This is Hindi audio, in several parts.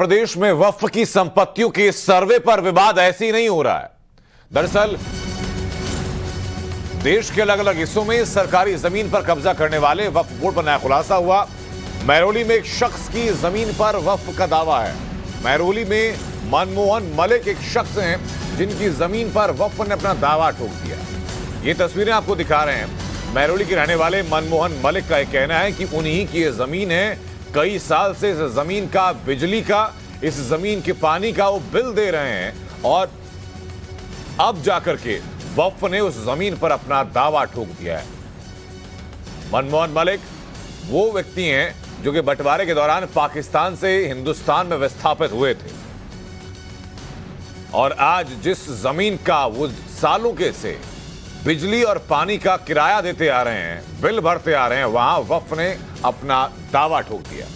प्रदेश में वक्फ की संपत्तियों के सर्वे पर विवाद ऐसे ही नहीं हो रहा है। दरअसल देश के अलग अलग हिस्सों में सरकारी जमीन पर कब्जा करने वाले वक्फ बोर्ड पर नया खुलासा हुआ। महरौली में एक शख्स की जमीन पर वक्फ का दावा है। महरौली में मनमोहन मलिक एक शख्स हैं जिनकी जमीन पर वक्फ ने अपना दावा ठोक दिया। ये तस्वीरें आपको दिखा रहे हैं। महरौली के रहने वाले मनमोहन मलिक का यह कहना है कि उन्हीं की ये जमीन है। कई साल से इस जमीन का, बिजली का, इस जमीन के पानी का वो बिल दे रहे हैं और अब जाकर के वक्फ ने उस जमीन पर अपना दावा ठोक दिया है। मनमोहन मलिक वो व्यक्ति हैं जो कि बंटवारे के दौरान पाकिस्तान से हिंदुस्तान में विस्थापित हुए थे और आज जिस जमीन का वो सालों के से बिजली और पानी का किराया देते आ रहे हैं, बिल भरते आ रहे हैं, वहां वक्फ ने अपना दावा ठोक दिया।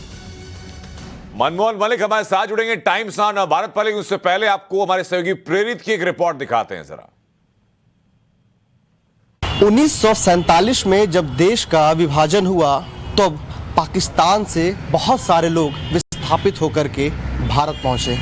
मनमोहन मलिक हमारे साथ जुड़ेंगे टाइम्स नाउ भारत पर, लेकिन उससे पहले आपको हमारे सहयोगी प्रेरित की एक रिपोर्ट दिखाते हैं जरा। 1947 में जब देश का विभाजन हुआ तो पाकिस्तान से बहुत सारे लोग विस्थापित होकर के भारत पहुंचे।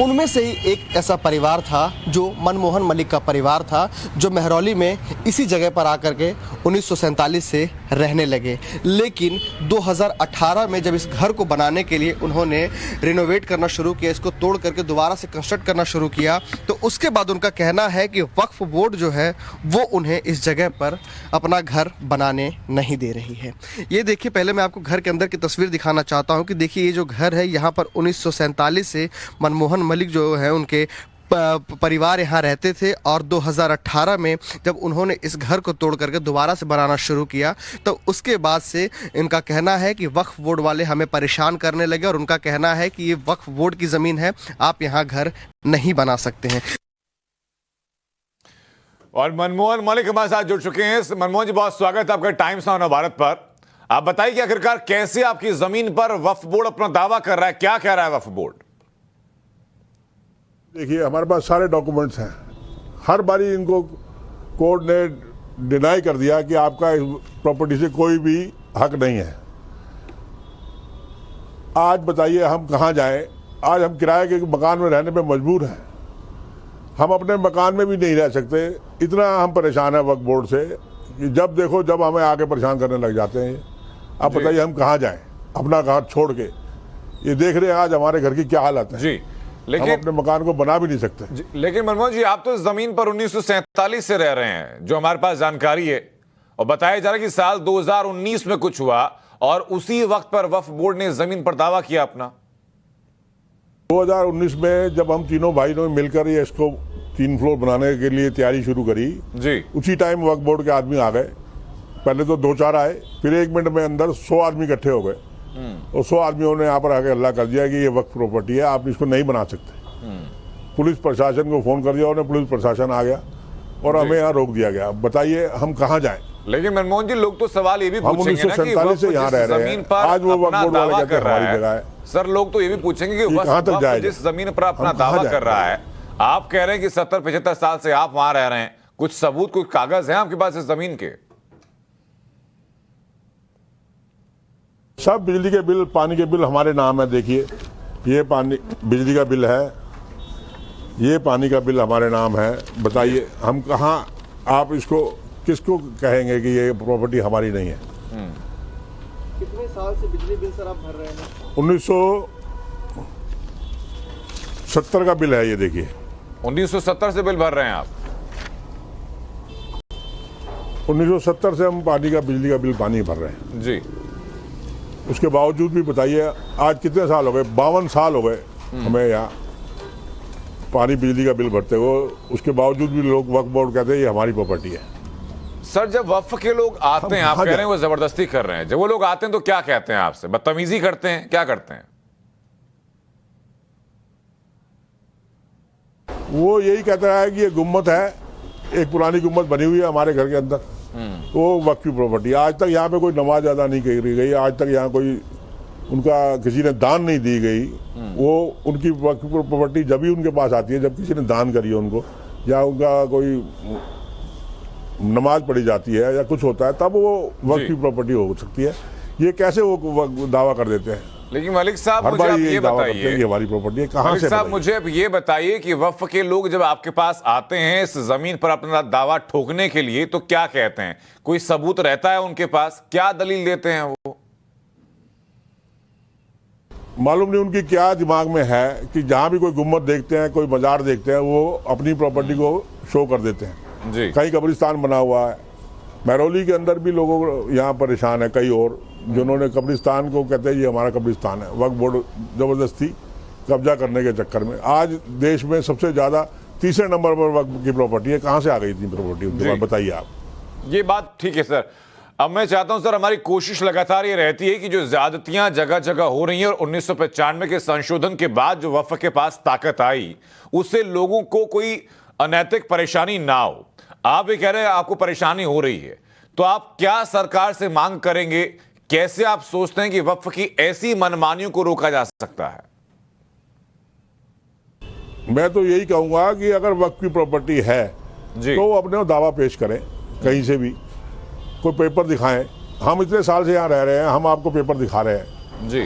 उनमें से ही एक ऐसा परिवार था जो मनमोहन मलिक का परिवार था, जो महरौली में इसी जगह पर आकर के 1947 से रहने लगे। लेकिन 2018 में जब इस घर को बनाने के लिए उन्होंने रिनोवेट करना शुरू किया, इसको तोड़ करके दोबारा से कंस्ट्रक्ट करना शुरू किया, तो उसके बाद उनका कहना है कि वक्फ बोर्ड जो है वो उन्हें इस जगह पर अपना घर बनाने नहीं दे रही है। ये देखिए, पहले मैं आपको घर के अंदर की तस्वीर दिखाना चाहता हूँ कि देखिए ये जो घर है, यहाँ पर 1947 से मनमोहन मलिक जो है उनके परिवार यहाँ रहते थे और 2018 में जब उन्होंने इस घर को तोड़ करके दोबारा से बनाना शुरू किया तो उसके बाद से इनका कहना है कि वक्फ बोर्ड वाले हमें परेशान करने लगे और उनका कहना है कि ये वक्फ बोर्ड की ज़मीन है, आप यहाँ घर नहीं बना सकते हैं। और मनमोहन मलिक हमारे साथ जुड़ चुके हैं। मनमोहन जी, बहुत स्वागत है आपका टाइम्स नाउ भारत पर। आप बताइए कि आखिरकार कैसे आपकी जमीन पर वक्फ बोर्ड अपना दावा कर रहा है, क्या कह रहा है वक्फ बोर्ड? देखिए, हमारे पास सारे डॉक्यूमेंट्स हैं। हर बारी इनको कोर्ट ने डिनाई कर दिया कि आपका इस प्रॉपर्टी से कोई भी हक नहीं है। आज बताइए हम कहाँ जाएं? आज हम किराए के मकान में रहने पे मजबूर हैं। हम अपने मकान में भी नहीं रह सकते, इतना हम परेशान हैं वक्फ बोर्ड से कि जब देखो जब हमें आके परेशान करने लग जाते हैं। आप बताइए हम कहाँ जाएं अपना घर छोड़ के? ये देख रहे हैं आज हमारे घर की क्या हालत है जी। लेकिन हम अपने मकान को बना भी नहीं सकते। लेकिन मनमोहन जी, आप तो जमीन पर 1947 से रह रहे हैं, जो हमारे पास जानकारी है, और बताया जा रहा है कि साल 2019 में कुछ हुआ और उसी वक्त पर वक्फ बोर्ड ने जमीन पर दावा किया अपना। 2019 में जब हम तीनों भाई ने मिलकर ये इसको 3 फ्लोर बनाने के लिए तैयारी शुरू करी जी, उसी टाइम वक्फ बोर्ड के आदमी आ गए। पहले तो 2-4 आए, फिर 1 मिनट में अंदर 100 आदमी इकट्ठे हो गए और 100 आदमियों ने यहाँ पर आके हल्ला कर दिया कि ये वक्फ प्रॉपर्टी है, आप इसको नहीं बना सकते। पुलिस प्रशासन को फोन कर दिया, उन्हें पुलिस प्रशासन आ गया और हमें यहाँ रोक दिया गया। बताइए हम कहाँ जाएं? लेकिन मनमोहन जी, लोग तो सवाल ये भी हम पूछेंगे ना कि वक्फ से यहाँ रह रहे जमीन हैं, पर आज वो वक्फ बोर्ड वाले कहते हैं हमारी जगह है। सर, लोग तो ये भी पूछेंगे कि वक्फ जिस जमीन पर अपना दावा कर रहा है, आप कह रहे हैं कि 70-75 साल से आप वहां रह रहे हैं, कुछ सबूत, कुछ कागज है आपके पास इस जमीन के? सब बिजली के बिल, पानी के बिल हमारे नाम है। देखिए, ये पानी बिजली का बिल है, ये पानी का बिल हमारे नाम है। बताइए हम कहाँ, आप इसको किसको कहेंगे कि ये प्रॉपर्टी हमारी नहीं है? कितने साल से बिजली बिल सर आप भर रहे हैं? 1970 का बिल है ये। देखिए 1970 से बिल भर रहे हैं आप? 1970 से हम पानी का, बिजली का बिल पानी भर रहे हैं जी। उसके बावजूद भी बताइए आज कितने साल हो गए? 52 साल हो गए हमें यहाँ पानी बिजली का बिल भरते हो। उसके बावजूद भी लोग वक्फ बोर्ड कहते हैं ये हमारी प्रॉपर्टी है। सर, जब वक्फ के लोग आते हैं, आप कह रहे हैं वो जबरदस्ती कर रहे हैं, जब वो लोग आते हैं तो क्या कहते हैं आपसे? बदतमीजी करते हैं, क्या करते हैं? वो यही कहता है कि ये गुम्मत है, एक पुरानी गुम्मत बनी हुई है हमारे घर के अंदर, वो वक्फ की प्रॉपर्टी। आज तक यहाँ पे कोई नमाज अदा नहीं करी गई, आज तक यहाँ कोई उनका किसी ने दान नहीं दी गई। वो उनकी वक्फ प्रॉपर्टी जब भी उनके पास आती है जब किसी ने दान करी है उनको, या उनका कोई नमाज पढ़ी जाती है या कुछ होता है, तब वो वक्फ की प्रॉपर्टी हो सकती है। ये कैसे वो दावा कर देते हैं? लेकिन मलिक साहब हर मुझे बार आप ये ये दावा करते हैं बताइए, कि हमारी प्रॉपर्टी है, कहां मलिक से साहब बताइए? मुझे अब ये बताइए कि वक्फ के लोग जब आपके पास आते हैं इस जमीन पर अपना दावा ठोकने के लिए तो क्या कहते हैं? कोई सबूत रहता है उनके पास? क्या दलील देते हैं वो? मालूम नहीं उनकी क्या दिमाग में है कि जहां भी कोई गुम्मत देखते हैं, कोई मजार देखते हैं, वो अपनी प्रॉपर्टी को शो कर देते हैं। जी कहीं कब्रिस्तान बना हुआ है, महरौली के अंदर भी लोगों यहाँ परेशान है, कई और जिन्होंने कब्रिस्तान को कहते हैं ये हमारा कब्रिस्तान है, वक्फ बोर्ड जबरदस्ती कब्जा करने के चक्कर में आज देश में सबसे ज्यादा तीसरे नंबर पर वक्फ की प्रॉपर्टी है। कहाँ से आ गई इतनी प्रॉपर्टी, उसके बाद बताइए आप। ये बात ठीक है सर। अब मैं चाहता हूं सर, हमारी कोशिश लगातार ये रहती है कि जो ज्यादतियां जगह जगह हो रही हैं और 1995 के संशोधन के बाद जो वक्फ के पास ताकत आई उससे लोगों को कोई अनैतिक परेशानी ना हो। आप ये कह रहे हैं आपको परेशानी हो रही है, तो आप क्या सरकार से मांग करेंगे? कैसे आप सोचते हैं कि वक्फ की ऐसी मनमानियों को रोका जा सकता है? मैं तो यही कहूंगा कि अगर वक्फ की प्रॉपर्टी है जी तो वो अपने दावा पेश करें, कहीं से भी कोई पेपर दिखाएं। हम इतने साल से यहाँ रह रहे हैं, हम आपको पेपर दिखा रहे हैं, जी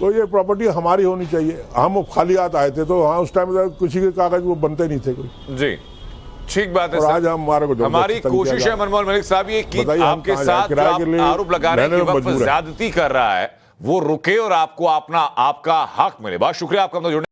तो ये प्रॉपर्टी हमारी होनी चाहिए। हम खाली हाथ आए थे तो हाँ उस टाइम किसी के कागज वो बनते नहीं थे कोई। जी ठीक बात है और सर। आज हमारे को हमारी कोशिश है मनमोहन मलिक साहब ये कि बताइए हम आपके कहाँ साथ जाएं? जो किराए आप के लिए आरोप लगा रहे हैं कि रहने में वक्फ मजबूर है। ज्यादती कर रहा है वो रुके और आपको अपना आपका हक मिले। बहुत शुक्रिया आपका जुड़ने